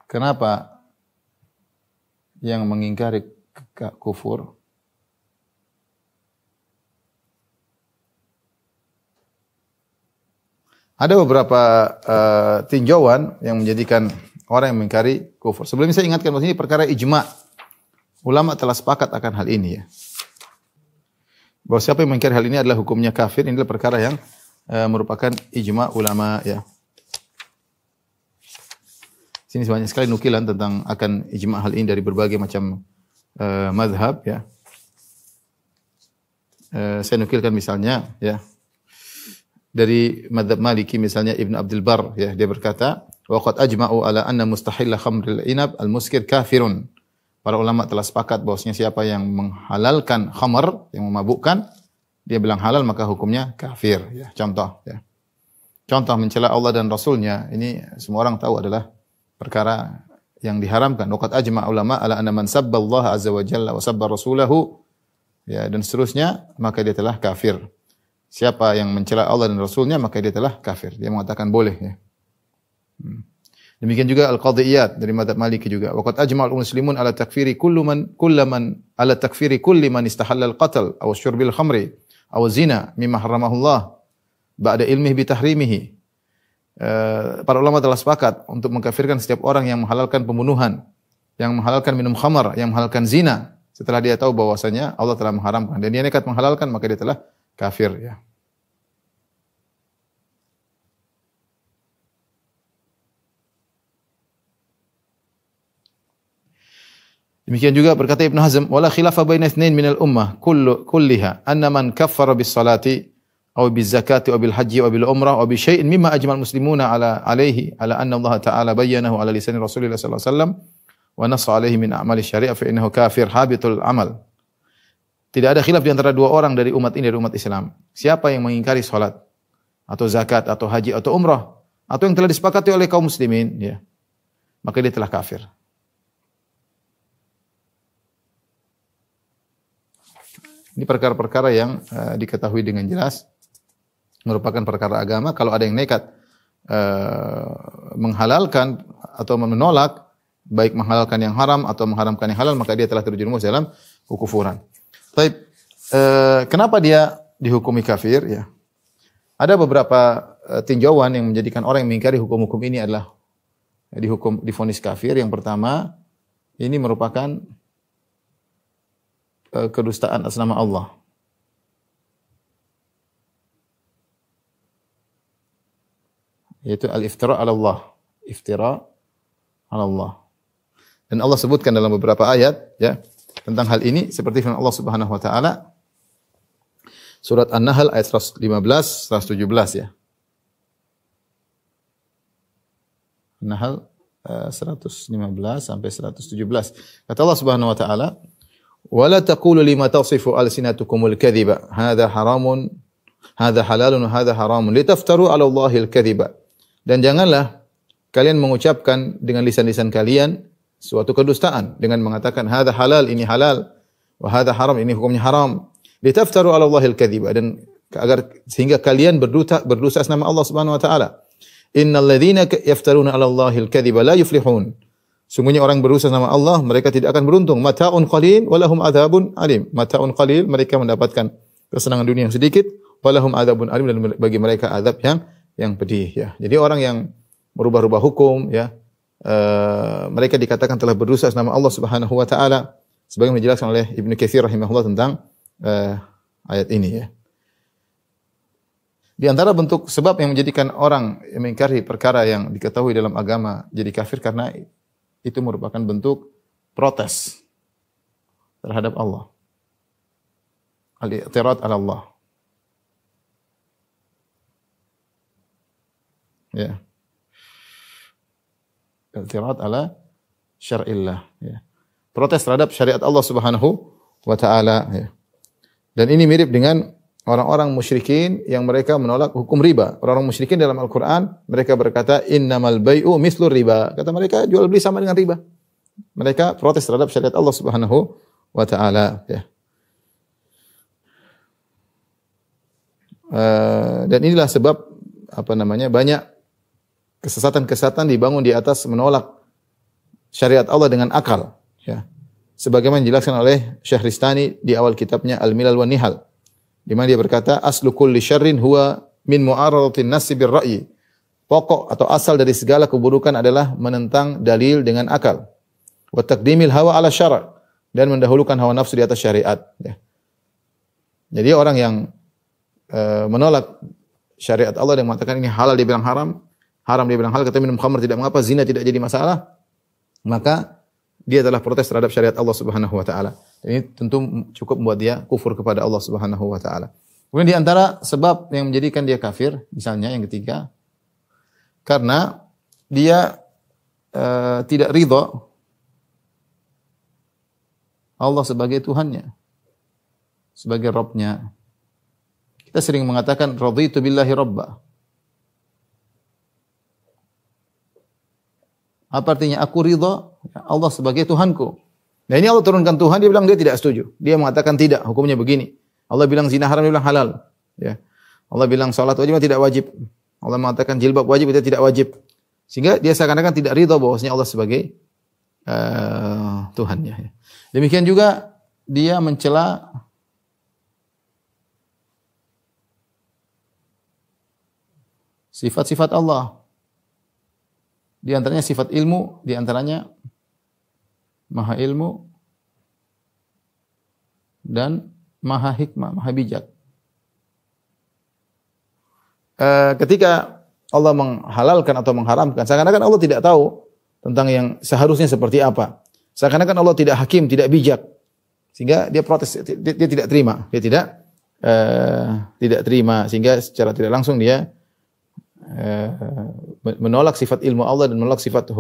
Kenapa yang mengingkari kufur ada beberapa tinjauan yang menjadikan orang yang mengingkari kufur. Sebelum saya ingatkan bahwa ini perkara ijma. Ulama telah sepakat akan hal ini ya. Bahwa siapa yang mengingkari hal ini adalah hukumnya kafir. Ini adalah perkara yang merupakan ijma ulama ya. Sini banyak sekali nukilan tentang akan ijma hal ini dari berbagai macam mazhab ya. Saya nukilkan misalnya ya. Dari mazhab Maliki misalnya Ibn Abdul Bar ya, dia berkata wa qad ajma'u ala anna mustahilla khamril inab al-muskir kafirun. Para ulama telah sepakat bahwasanya siapa yang menghalalkan khamr, yang memabukkan, dia bilang halal maka hukumnya kafir ya. Contoh ya. Contoh mencela Allah dan Rasulnya, ini semua orang tahu adalah perkara yang diharamkan. Wa qad ajma'a ulama ala anna man sabba Allah azza wa jalla wa sabba rasulahu ya dan seterusnya maka dia telah kafir. Siapa yang mencela Allah dan Rasulnya maka dia telah kafir. Dia mengatakan boleh ya. Demikian juga al-qadhiyat dari mazhab Maliki juga. Waqad ajma'al muslimun ala takfiri kullaman ala takfiri kulli man istahalla al-qatl aw syurbil khamri aw zina mimma haramahu Allah ba'da ilmihi bi tahrimihi. Para ulama telah sepakat untuk mengkafirkan setiap orang yang menghalalkan pembunuhan, yang menghalalkan minum khamar, yang menghalalkan zina setelah dia tahu bahwasanya Allah telah mengharamkan dan dia nekat menghalalkan maka dia telah kafir ya. Demikian juga berkata Ibnu Hazm, wala khilafa baina itsnain minal ummah kulliha anna man kaffara bis salati aw biz zakati aw bil haji aw bil umrah aw bi syai'in mimma ajma'al muslimuna alaihi ala anna Allah ta'ala bayyanahu ala lisan Rasulillah sallallahu alaihi wasallam wa nassa alaihi min a'mali syari'ah fa innahu kafir habitul amal. Tidak ada khilaf di antara dua orang dari umat ini, dari umat Islam. Siapa yang mengingkari salat atau zakat atau haji atau umrah atau yang telah disepakati oleh kaum muslimin ya, maka dia telah kafir. Ini perkara-perkara yang diketahui dengan jelas merupakan perkara agama. Kalau ada yang nekat menghalalkan atau menolak, baik menghalalkan yang haram atau mengharamkan yang halal, maka dia telah terjerumus dalam kekufuran. Baik, kenapa dia dihukumi kafir ya? Ada beberapa tinjauan yang menjadikan orang yang mengingkari hukum-hukum ini adalah divonis kafir. Yang pertama, ini merupakan kedustaan atas nama Allah. Yaitu al-iftira 'ala Allah. Iftira 'ala Allah. Dan Allah sebutkan dalam beberapa ayat ya tentang hal ini seperti firman Allah Subhanahu wa taala surat An-Nahl ayat 115 117 ya. An-Nahl 115 sampai 117. Kata Allah Subhanahu wa taala, "Wala taqulu lima tasifu alsinatukumul kadhiba, hadza haramun, hadza halalun, hadza haramun, litaftaru 'ala Allahil kadhiba." Dan janganlah kalian mengucapkan dengan lisan-lisan kalian suatu kedustaan dengan mengatakan hadza halal, ini halal, wa hadza haram, ini hukumnya haram. Litaftaru 'ala Allahil kadhiba, dan agar sehingga kalian berdosa atas nama Allah Subhanahu wa taala. Innal ladzina yaftaruna 'ala Allahil kadhiba la yuflihun. Sungguhnya orang berdosa nama Allah, mereka tidak akan beruntung. Mata'un qalil wa lahum adzabun alim. Mata'un qalil, mereka mendapatkan kesenangan dunia yang sedikit, wa lahum adzabun alim, dan bagi mereka azab yang pedih ya. Jadi orang yang merubah-rubah hukum ya, mereka dikatakan telah berdosa atas nama Allah Subhanahu wa taala sebagaimana dijelaskan oleh Ibnu Katsir rahimahullah tentang ayat ini ya. Di antara bentuk sebab yang menjadikan orang mengingkari perkara yang diketahui dalam agama jadi kafir karena itu merupakan bentuk protes terhadap Allah. Al-i'tirad 'ala Allah. Ya. I'tirad 'ala syar'illah ya. Protes terhadap syariat Allah Subhanahu wa taala ya. Dan ini mirip dengan orang-orang musyrikin yang mereka menolak hukum riba. Orang-orang musyrikin dalam Al-Qur'an mereka berkata innamal bai'u mislur riba. Kata mereka jual beli sama dengan riba. Mereka protes terhadap syariat Allah Subhanahu wa taala ya. Dan inilah sebab banyak kesesatan-kesesatan dibangun di atas menolak syariat Allah dengan akal, ya. Sebagaimana dijelaskan oleh Syahristani di awal kitabnya Al-Milal wan Nihal, di mana dia berkata, aslu kulli syarrin huwa min mu'aradatin nasi bir ra'yi. Pokok atau asal dari segala keburukan adalah menentang dalil dengan akal. Wa taqdimil hawa ala syara', dan mendahulukan hawa nafsu di atas syariat, ya. Jadi orang yang menolak syariat Allah dan mengatakan ini halal dia bilang haram, haram dia bilang halal, kata minum khamr tidak mengapa, zina tidak jadi masalah, maka dia telah protes terhadap syariat Allah Subhanahu wa taala. Ini tentu cukup membuat dia kufur kepada Allah Subhanahu wa taala. Kemudian di antara sebab yang menjadikan dia kafir, misalnya yang ketiga, karena dia tidak ridha Allah sebagai Tuhannya, sebagai Rabb-nya. Kita sering mengatakan raditu billahi rabba. Apa artinya? Aku ridha Allah sebagai Tuhanku. Nah, ini Allah turunkan Tuhan, dia bilang dia tidak setuju. Dia mengatakan tidak, hukumnya begini. Allah bilang zina haram, dia bilang halal. Ya. Allah bilang salat wajib, tidak wajib. Allah mengatakan jilbab wajib, dia tidak wajib. Sehingga dia seakan-akan tidak ridha bahwasanya Allah sebagai Tuhannya. Demikian juga dia mencela sifat-sifat Allah. Di antaranya sifat ilmu, di antaranya maha ilmu dan maha hikmah, maha bijak. Ketika Allah menghalalkan atau mengharamkan, seakan-akan Allah tidak tahu tentang yang seharusnya seperti apa. Seakan-akan Allah tidak hakim, tidak bijak. Sehingga dia protes, dia tidak terima. Dia tidak terima. Sehingga secara tidak langsung dia menolak sifat ilmu Allah dan menolak sifat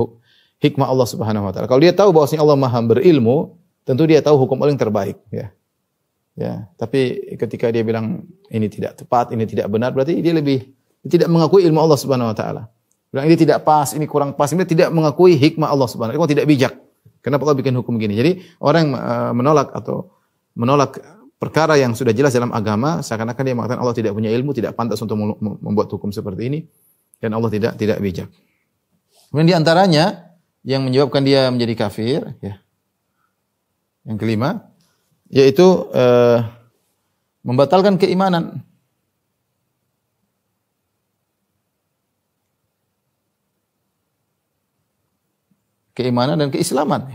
hikmah Allah Subhanahu wa taala. Kalau dia tahu bahwasanya Allah Maha berilmu, tentu dia tahu hukum Allah yang terbaik, ya. Ya, tapi ketika dia bilang ini tidak tepat, ini tidak benar, berarti dia tidak mengakui ilmu Allah Subhanahu wa taala. Bilang ini tidak pas, ini kurang pas, ini tidak mengakui hikmah Allah Subhanahu wa taala, tidak bijak. Kenapa Allah bikin hukum begini? Jadi orang yang menolak perkara yang sudah jelas dalam agama, seakan-akan dia mengatakan Allah tidak punya ilmu, tidak pantas untuk membuat hukum seperti ini, dan Allah tidak bijak. Kemudian di antaranya yang menyebabkan dia menjadi kafir, ya. Yang kelima, yaitu membatalkan keimanan. Keimanan dan keislaman.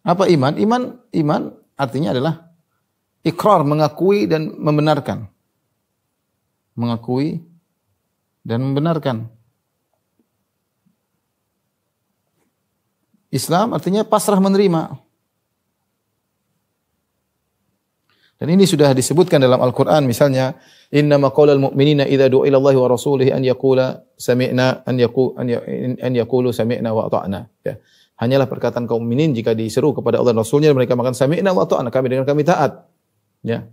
Apa iman? Iman artinya adalah ikrar, mengakui dan membenarkan. Mengakui dan membenarkan. Islam artinya pasrah menerima. Dan ini sudah disebutkan dalam Al-Quran, misalnya innama qaulal mu'minina idza du'a ila Allahi wa rasulihi an yaqula sami'na an yaqulu sami'na wa ata'na. Ya. Hanyalah perkataan kaum mukminin jika diseru kepada Allah dan Rasulnya, mereka mengatakan sami'na wa ata'na, kami dengar, kami taat. Ya.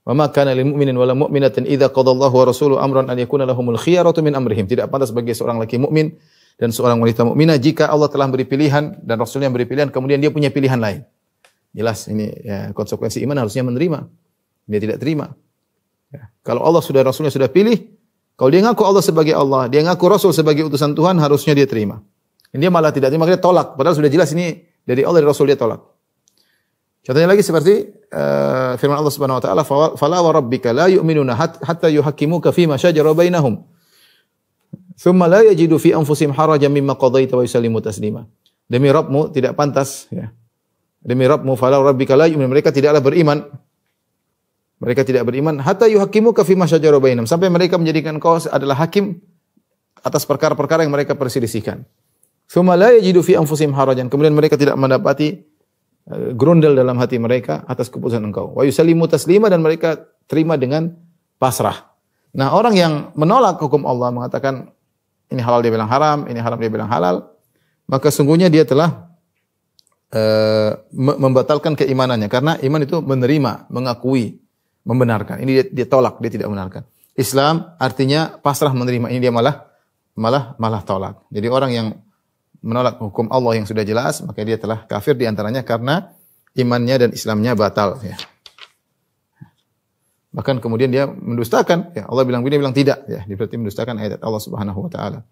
Wa ma kana lil mu'minin wala mu'minatin idza qadallahu wa rasuluhu amran an yakuna lahumul khiyaratu min amrihim. Tidak pantas bagi seorang laki mukmin dan seorang wanita mukminah jika Allah telah beri pilihan dan Rasulnya beri pilihan, kemudian dia punya pilihan lain. Jelas ini, ya, konsekuensi iman harusnya menerima. Dia tidak terima. Ya. Kalau Allah sudah, Rasulnya sudah pilih, kalau dia ngaku Allah sebagai Allah, dia ngaku Rasul sebagai utusan Tuhan, harusnya dia terima. Dan dia malah tidak terima, dia tolak. Padahal sudah jelas ini dari Allah dan Rasul, dia tolak. Contohnya lagi seperti firman Allah Subhanahu wa taala, "Fala wa rabbika la yu'minuna hatta yuhakkimuka fima shajara bainahum. Tsumma la yajidu fi anfusihim harajan mimma qadaita wa yusallimu taslima." Demi Rabbmu tidak pantas, ya. Demi Rabbmu, fala rabbika la yu'minu, mereka tidaklah beriman. Mereka tidak beriman hatta yuhakkimuka fima shajara bainahum, sampai mereka menjadikan kau adalah hakim atas perkara-perkara yang mereka perselisihkan. Tsumma la yajidu fi anfusihim harajan, kemudian mereka tidak mendapati grundel dalam hati mereka atas keputusan engkau. Wa yusallimu taslima, dan mereka terima dengan pasrah. Nah, orang yang menolak hukum Allah, mengatakan ini halal dia bilang haram, ini haram dia bilang halal, maka sungguhnya dia telah membatalkan keimanannya, karena iman itu menerima, mengakui, membenarkan. Ini dia tolak, dia tidak membenarkan. Islam artinya pasrah menerima, ini dia malah tolak. Jadi orang yang menolak hukum Allah yang sudah jelas, maka dia telah kafir, di antaranya karena imannya dan Islamnya batal, ya. Bahkan kemudian dia mendustakan, ya. Allah bilang begini, bilang tidak, ya. Dia berarti mendustakan ayat Allah Subhanahu wa taala.